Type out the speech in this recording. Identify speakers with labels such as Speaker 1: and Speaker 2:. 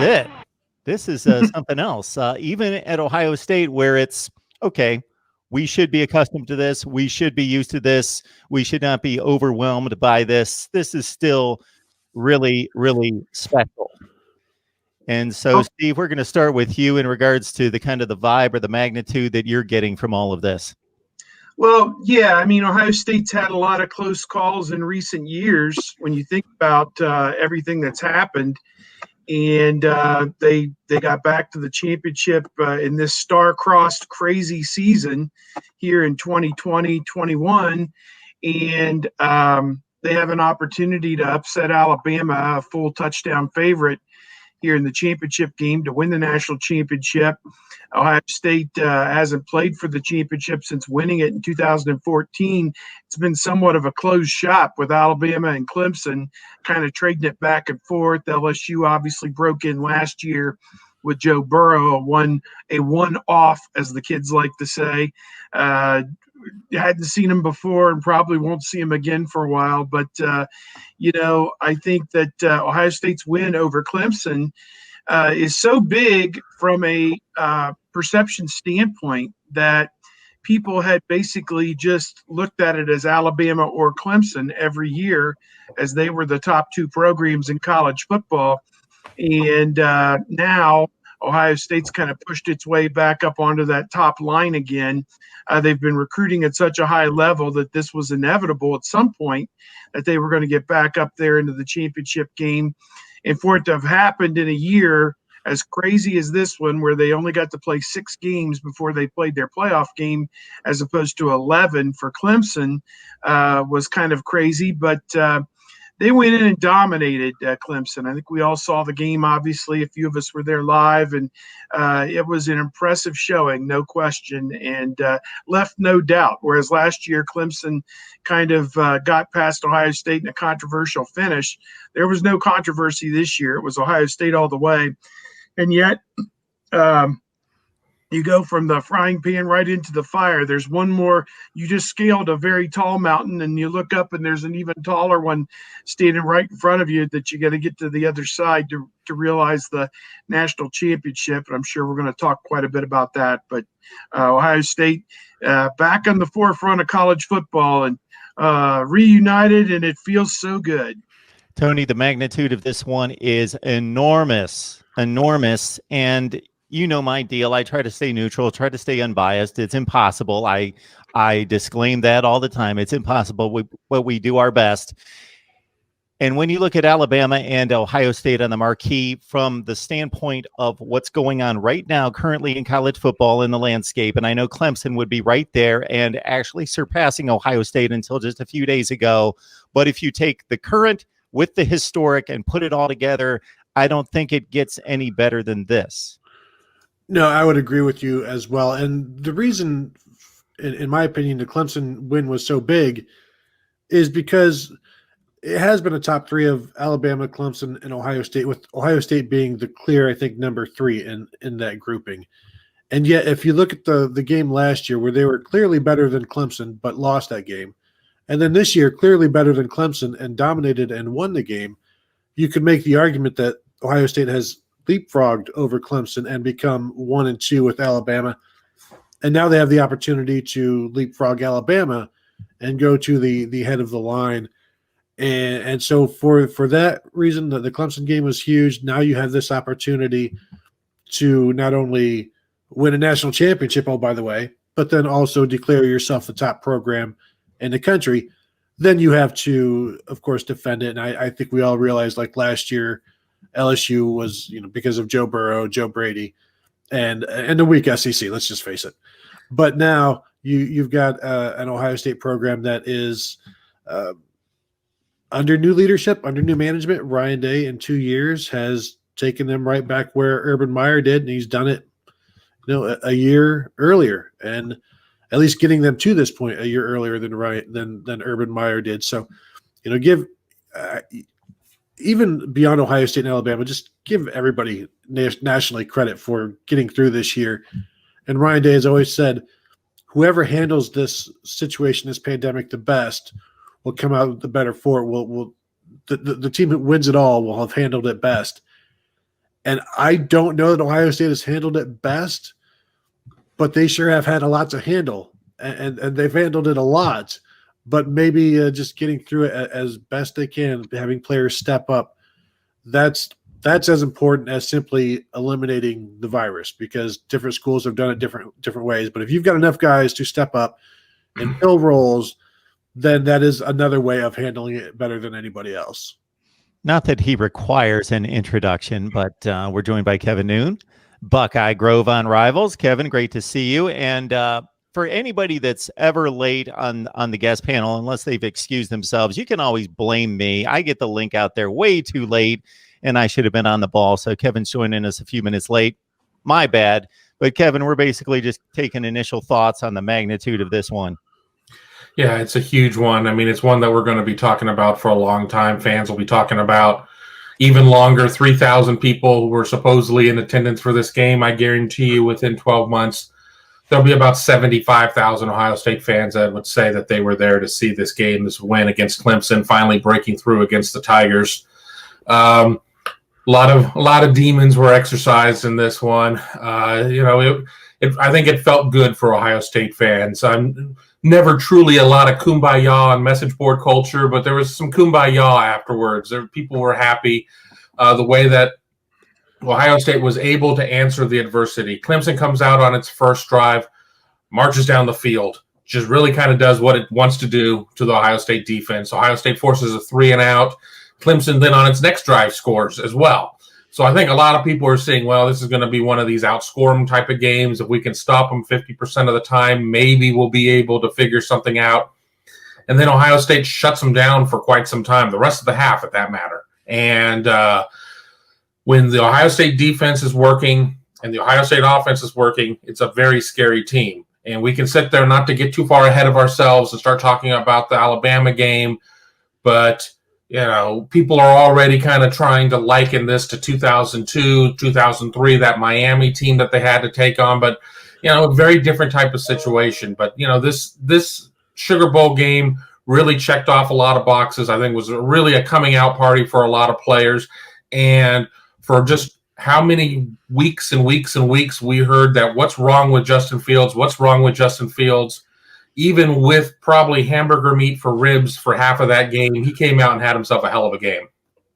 Speaker 1: it. This is something else. Even at Ohio State, where it's okay, we should be accustomed to this. We should be used to this. We should not be overwhelmed by this. This is still really, really special. And so, Steve, we're going to start with you in regards to the kind of the vibe or the magnitude that you're getting from all of this.
Speaker 2: Well, yeah, I mean, Ohio State's had a lot of close calls in recent years when you think about everything that's happened. And they got back to the championship in this star-crossed crazy season here in 2020-21. And they have an opportunity to upset Alabama, a full touchdown favorite here in the championship game, to win the national championship. Ohio State hasn't played for the championship since winning it in 2014. It's been somewhat of a closed shop with Alabama and Clemson kind of trading it back and forth. LSU obviously broke in last year with Joe Burrow, a one-off, as the kids like to say. Hadn't seen him before and probably won't see him again for a while. But, I think that Ohio State's win over Clemson is so big from a perception standpoint that people had basically just looked at it as Alabama or Clemson every year, as they were the top two programs in college football. And now Ohio State's kind of pushed its way back up onto that top line again. They've been recruiting at such a high level that this was inevitable at some point that they were going to get back up there into the championship game. And for it to have happened in a year as crazy as this one, where they only got to play 6 games before they played their playoff game, as opposed to 11 for Clemson, was kind of crazy. But they went in and dominated Clemson. I think we all saw the game, obviously. A few of us were there live, and it was an impressive showing, no question, and left no doubt. Whereas last year, Clemson kind of got past Ohio State in a controversial finish. There was no controversy this year. It was Ohio State all the way. And yet, you go from the frying pan right into the fire. There's one more. You just scaled a very tall mountain, and you look up, and there's an even taller one standing right in front of you that you got to get to the other side to realize the national championship. And I'm sure we're going to talk quite a bit about that. But Ohio State back on the forefront of college football and reunited, and it feels so good.
Speaker 1: Tony, the magnitude of this one is enormous. And you know my deal. I try to stay neutral, try to stay unbiased. It's impossible. I disclaim that all the time. It's impossible, but we do our best. And when you look at Alabama and Ohio State on the marquee from the standpoint of what's going on right now currently in college football in the landscape, and I know Clemson would be right there and actually surpassing Ohio State until just a few days ago. But if you take the current with the historic and put it all together, I don't think it gets any better than this.
Speaker 3: No, I would agree with you as well. And the reason, in my opinion, the Clemson win was so big is because it has been a top 3 of Alabama, Clemson, and Ohio State, with Ohio State being the clear, I think, number 3 in that grouping. And yet, if you look at the game last year, where they were clearly better than Clemson but lost that game, and then this year clearly better than Clemson and dominated and won the game, you could make the argument that Ohio State has leapfrogged over Clemson and become 1 and 2 with Alabama. And now they have the opportunity to leapfrog Alabama and go to the head of the line. And so for that reason, the Clemson game was huge. Now you have this opportunity to not only win a national championship, oh, by the way, but then also declare yourself the top program in the country. Then you have to, of course, defend it. And I think we all realized, like last year, LSU was, because of Joe Burrow, Joe Brady, and a weak SEC. Let's just face it. But now you've got an Ohio State program that is under new leadership, under new management. Ryan Day in 2 years has taken them right back where Urban Meyer did, and he's done it, a year earlier, and at least getting them to this point a year earlier than Urban Meyer did. So, give. Even beyond Ohio State and Alabama, just give everybody nationally credit for getting through this year. And Ryan Day has always said, whoever handles this situation, this pandemic, the best will come out the better for it. The team that wins it all will have handled it best. And I don't know that Ohio State has handled it best, but they sure have had a lot to handle, and they've handled it a lot. But maybe just getting through it as best they can, having players step up, that's as important as simply eliminating the virus, because different schools have done it different ways. But if you've got enough guys to step up and fill roles, then that is another way of handling it better than anybody else.
Speaker 1: Not that he requires an introduction, but we're joined by Kevin Noon, Buckeye Grove on Rivals. Kevin, great to see you. And for anybody that's ever late on the guest panel, unless they've excused themselves, you can always blame me. I get the link out there way too late, and I should have been on the ball. So Kevin's joining us a few minutes late. My bad. But Kevin, we're basically just taking initial thoughts on the magnitude of this one.
Speaker 4: Yeah, it's a huge one. I mean, it's one that we're going to be talking about for a long time. Fans will be talking about even longer. 3,000 people who were supposedly in attendance for this game. I guarantee you within 12 months, there'll be about 75,000 Ohio State fans that would say that they were there to see this game, this win against Clemson, finally breaking through against the Tigers. A lot of demons were exercised in this one. I think it felt good for Ohio State fans. I'm never truly a lot of kumbaya on message board culture, but there was some kumbaya afterwards. People were happy the way that Ohio State was able to answer the adversity. Clemson comes out on its first drive, marches down the field, just really kind of does what it wants to do to the Ohio State defense. Ohio State forces a 3-and-out. Clemson then on its next drive scores as well. So I think a lot of people are saying, well, this is going to be one of these outscore them type of games. If we can stop them 50% of the time, maybe we'll be able to figure something out. And then Ohio State shuts them down for quite some time, the rest of the half, at that matter. And when the Ohio State defense is working and the Ohio State offense is working, it's a very scary team. And we can sit there not to get too far ahead of ourselves and start talking about the Alabama game, but people are already kind of trying to liken this to 2002, 2003, that Miami team that they had to take on. But, a very different type of situation. But, this Sugar Bowl game really checked off a lot of boxes. I think was really a coming out party for a lot of players. And for just how many weeks and weeks and weeks we heard that what's wrong with Justin Fields, even with probably hamburger meat for ribs for half of that game, he came out and had himself a hell of a game.